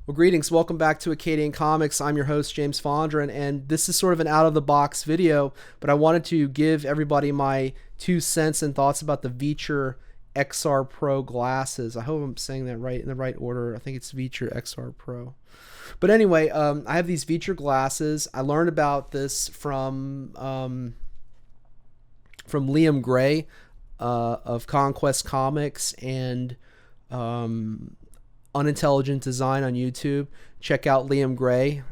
Well, greetings. Welcome back to Acadian Comics. I'm your host, James Fondren, and this is sort of an out-of-the-box video, but I wanted to give everybody my 2 cents and thoughts about the Viture XR Pro glasses. I hope I'm saying that right in the right order. I think it's Viture XR Pro. But anyway, I have these Viture glasses. I learned about this from Liam Gray of Conquest Comics and Unintelligent Design on YouTube. Check out Liam Gray.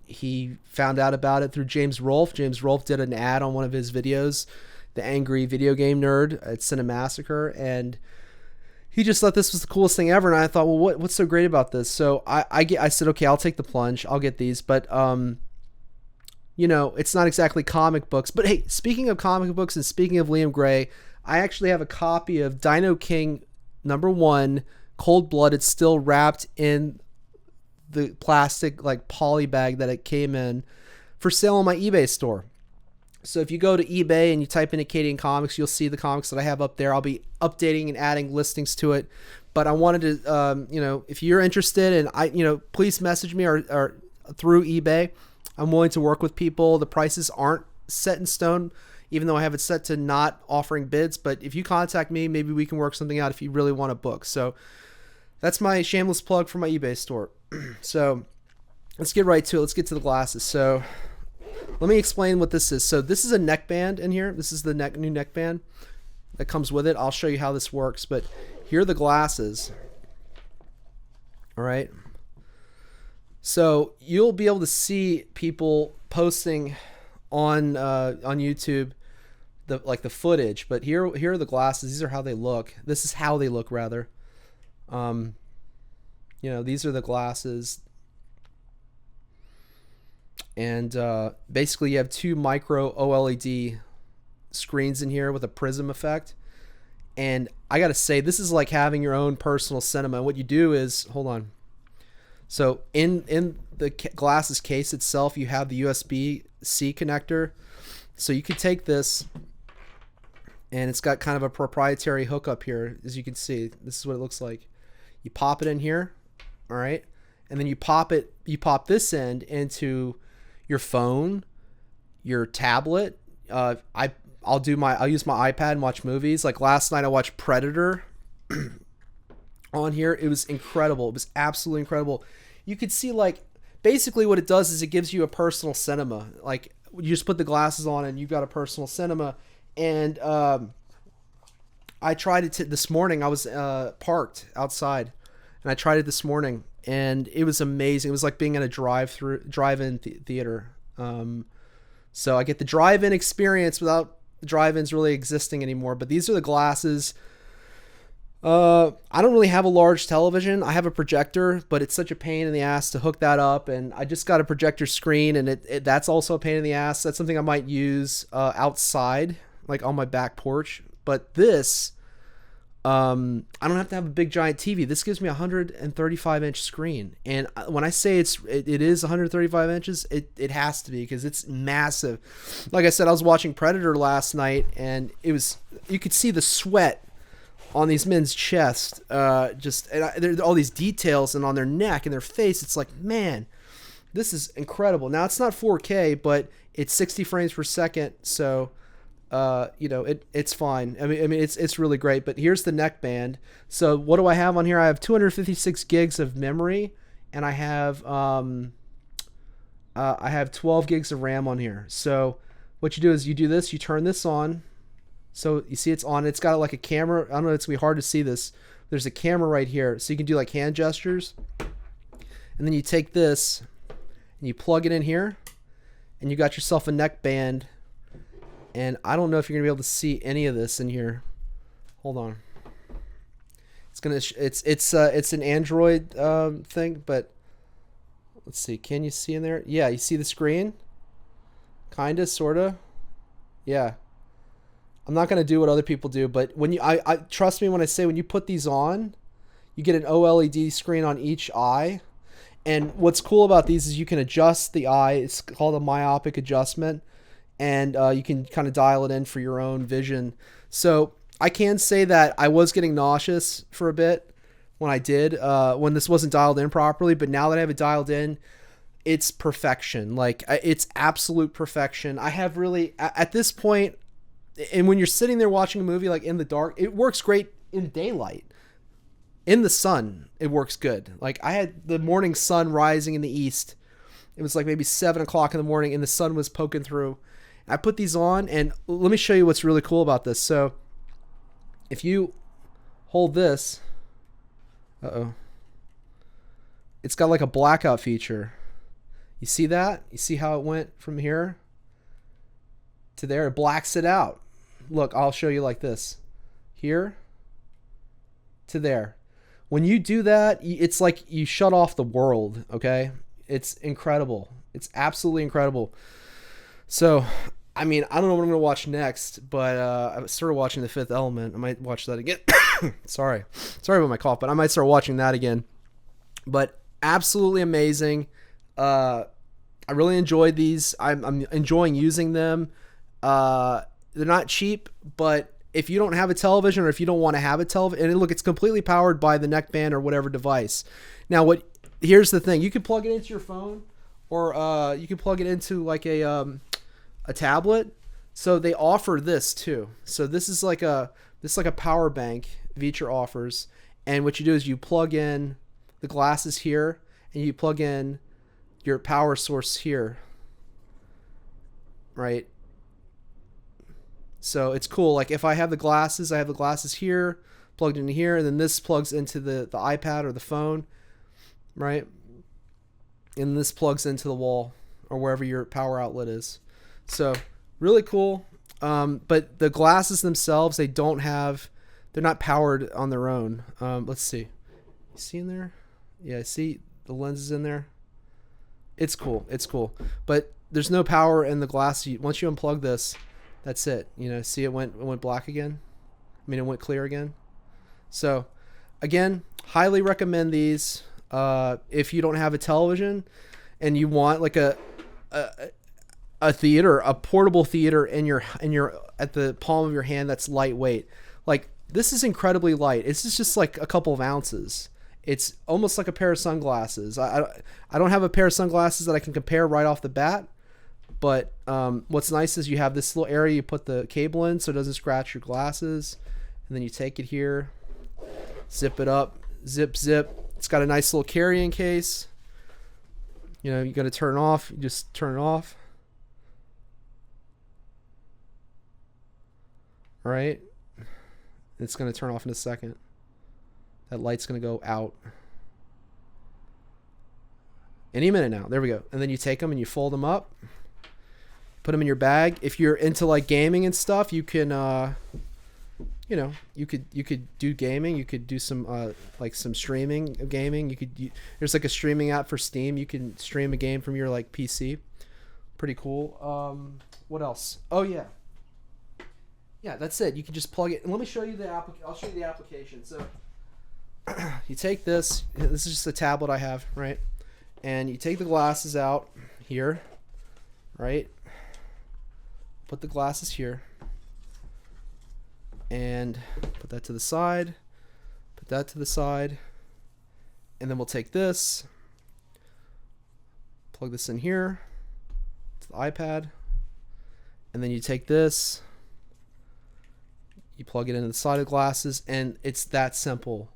He found out about it through James Rolfe. James Rolfe did an ad on one of his videos, The Angry Video Game Nerd at Cinemassacre, and he just thought this was the coolest thing ever. And I thought, well, what's so great about this? So I said, okay, I'll take the plunge. I'll get these, but you know, it's not exactly comic books. But hey, speaking of comic books and speaking of Liam Gray, I actually have a copy of Dino King #1, Cold Blooded, still wrapped in the plastic like poly bag that it came in, for sale on my eBay store. So if you go to eBay and you type in Acadian Comics, you'll see the comics that I have up there. I'll be updating and adding listings to it. But I wanted to, you know, if you're interested, and please message me or through eBay. I'm willing to work with people. The prices aren't set in stone, even though I have it set to not offering bids. But if you contact me, maybe we can work something out if you really want a book. So that's my shameless plug for my eBay store. So let's get right to it. Let's get to the glasses. So let me explain what this is. So this is a neckband in here. This is the new neckband that comes with it. I'll show you how this works. But here are the glasses. All right. So you'll be able to see people posting on YouTube the footage. But here are the glasses. These are how they look. This is how they look, rather. You know, these are the glasses. And basically you have two micro OLED screens in here with a prism effect. And I gotta say, this is like having your own personal cinema. And what you do is, hold on. So in the glasses case itself, you have the USB-C connector. So you could take this, and it's got kind of a proprietary hookup here. As you can see, this is what it looks like. You pop it in here, all right? And then you pop this end into your phone, your tablet. I'll use my iPad and watch movies. Like last night I watched Predator on here. It was incredible. It was absolutely incredible. You could see, like, basically what it does is it gives you a personal cinema. Like, you just put the glasses on and you've got a personal cinema. And I tried it this morning. I was parked outside, and I tried it this morning, and it was amazing. It was like being in a drive-in theater. So I get the drive-in experience without the drive-ins really existing anymore. But these are the glasses. I don't really have a large television. I have a projector, but it's such a pain in the ass to hook that up. And I just got a projector screen, and that's also a pain in the ass. That's something I might use outside, like on my back porch. But this, I don't have to have a big giant TV. This gives me a 135-inch screen. And when I say it is 135 inches, it has to be, because it's massive. Like I said, I was watching Predator last night, and you could see the sweat on these men's chest, there are all these details, and on their neck and their face. It's like, man, this is incredible. Now, it's not 4K, but it's 60 frames per second, so you know, it's fine. I mean it's really great. But here's the neckband. So what do I have on here? I have 256 gigs of memory, and I have 12 gigs of RAM on here. So what you do is you do this, you turn this on. So you see it's on. It's got like a camera. I don't know, it's gonna be hard to see this. There's a camera right here, so you can do like hand gestures. And then you take this and you plug it in here, and you got yourself a neckband. And I don't know if you're gonna be able to see any of this in here. Hold on. It's an Android thing, but let's see. Can you see in there? Yeah, you see the screen? Kinda, sorta. Yeah. I'm not gonna do what other people do, but when I trust me when I say, when you put these on, you get an OLED screen on each eye. And what's cool about these is you can adjust the eye. It's called a myopic adjustment, and you can kind of dial it in for your own vision. So I can say that I was getting nauseous for a bit, when I did, when this wasn't dialed in properly. But now that I have it dialed in, it's perfection. Like, it's absolute perfection. I have really, at this point, and when you're sitting there watching a movie like in the dark, it works great in daylight. In the sun, it works good. Like, I had the morning sun rising in the east. It was like maybe 7 o'clock in the morning, and the sun was poking through. I put these on, and let me show you what's really cool about this. So if you hold this, it's got like a blackout feature. You see that? You see how it went from here to there? It blacks it out. Look, I'll show you like this. Here to there. When you do that, it's like you shut off the world, okay? It's incredible. It's absolutely incredible. So, I mean, I don't know what I'm going to watch next, but I started watching The Fifth Element. I might watch that again. Sorry about my cough, but I might start watching that again. But absolutely amazing. I really enjoyed these. I'm enjoying using them. They're not cheap, but if you don't have a television, or if you don't want to have a television, and look, it's completely powered by the Neckband or whatever device. Now, here's the thing: you can plug it into your phone, or you can plug it into like a tablet. So they offer this too. So this is like a power bank Viture offers, and what you do is you plug in the glasses here, and you plug in your power source here, right? So it's cool. Like, if I have the glasses, I have the glasses here plugged into here, and then this plugs into the iPad or the phone, right? And this plugs into the wall or wherever your power outlet is. So really cool. But the glasses themselves, they're not powered on their own. Let's see. You see in there? Yeah, see the lenses in there? It's cool. It's cool. But there's no power in the glass. Once you unplug this, that's it. You know, see it went black again? I mean, it went clear again. So, again, highly recommend these. If you don't have a television and you want like a theater, a portable theater in your at the palm of your hand that's lightweight. Like, this is incredibly light. It's just like a couple of ounces. It's almost like a pair of sunglasses. I don't have a pair of sunglasses that I can compare right off the bat. But what's nice is you have this little area you put the cable in so it doesn't scratch your glasses. And then you take it here, zip it up, zip. It's got a nice little carrying case. You know, you got to turn it off. You just turn it off. All right. It's going to turn off in a second. That light's going to go out. Any minute now. There we go. And then you take them and you fold them up. Put them in your bag. If you're into like gaming and stuff, you can, you know, you could do gaming. You could do some like some streaming of gaming. There's like a streaming app for Steam. You can stream a game from your like PC. Pretty cool. What else? Oh yeah. Yeah, that's it. You can just plug it. And let me show you the I'll show you the application. So you take this. This is just a tablet I have, right? And you take the glasses out here, right? Put the glasses here. And put that to the side. Put that to the side. And then we'll take this. Plug this in here. To the iPad. And then you take this. You plug it into the side of the glasses. And it's that simple.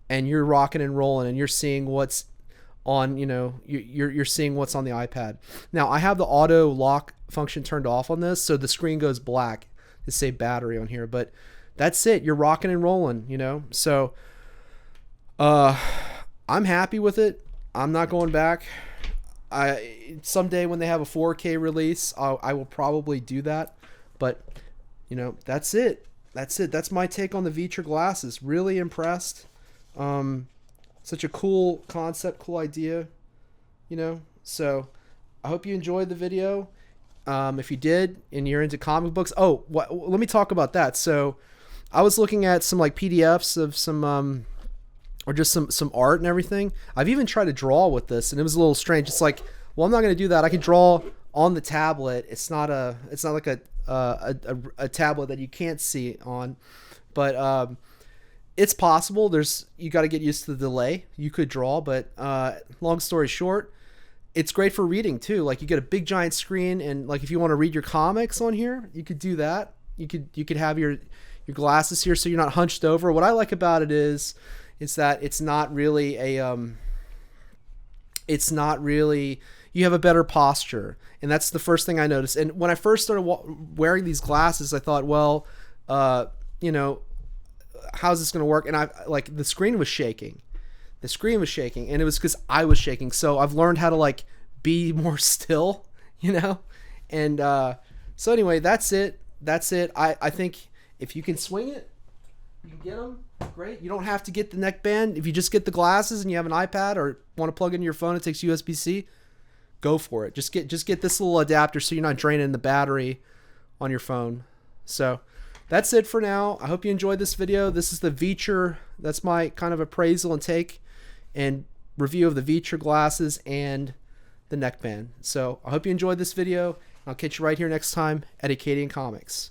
And you're rocking and rolling. And you're seeing what's on, you know, you're seeing what's on the iPad. Now, I have the auto lock function turned off on this. So the screen goes black to say battery on here. But that's it. You're rocking and rolling, you know. So I'm happy with it. I'm not going back. Someday when they have a 4K release, I will probably do that. But, you know, that's it. That's my take on the Viture glasses. Really impressed. Such a cool concept, cool idea, you know. So I hope you enjoyed the video. If you did and you're into comic books, let me talk about that. So I was looking at some like PDFs of some or just some art and everything. I've even tried to draw with this, and it was a little strange. It's like, well, I'm not going to do that. I can draw on the tablet. It's not like a tablet that you can't see on, but It's possible. You got to get used to the delay. You could draw, but long story short, it's great for reading too. Like you get a big giant screen, and like if you want to read your comics on here, you could do that. You could have your glasses here, so you're not hunched over. What I like about it is that it's not really you have a better posture, and that's the first thing I noticed. And when I first started wearing these glasses, I thought, well, you know, how's this going to work? And the screen was shaking. The screen was shaking, and it was because I was shaking. So I've learned how to like be more still, you know. And so anyway, that's it. I think if you can swing it, you can get them. Great. You don't have to get the neckband. If you just get the glasses and you have an iPad or want to plug into your phone, it takes USB-C. Go for it. Just get this little adapter so you're not draining the battery on your phone. So that's it for now. I hope you enjoyed this video. This is the Viture. That's my kind of appraisal and take and review of the Viture glasses and the neckband. So I hope you enjoyed this video. I'll catch you right here next time at Acadian Comics.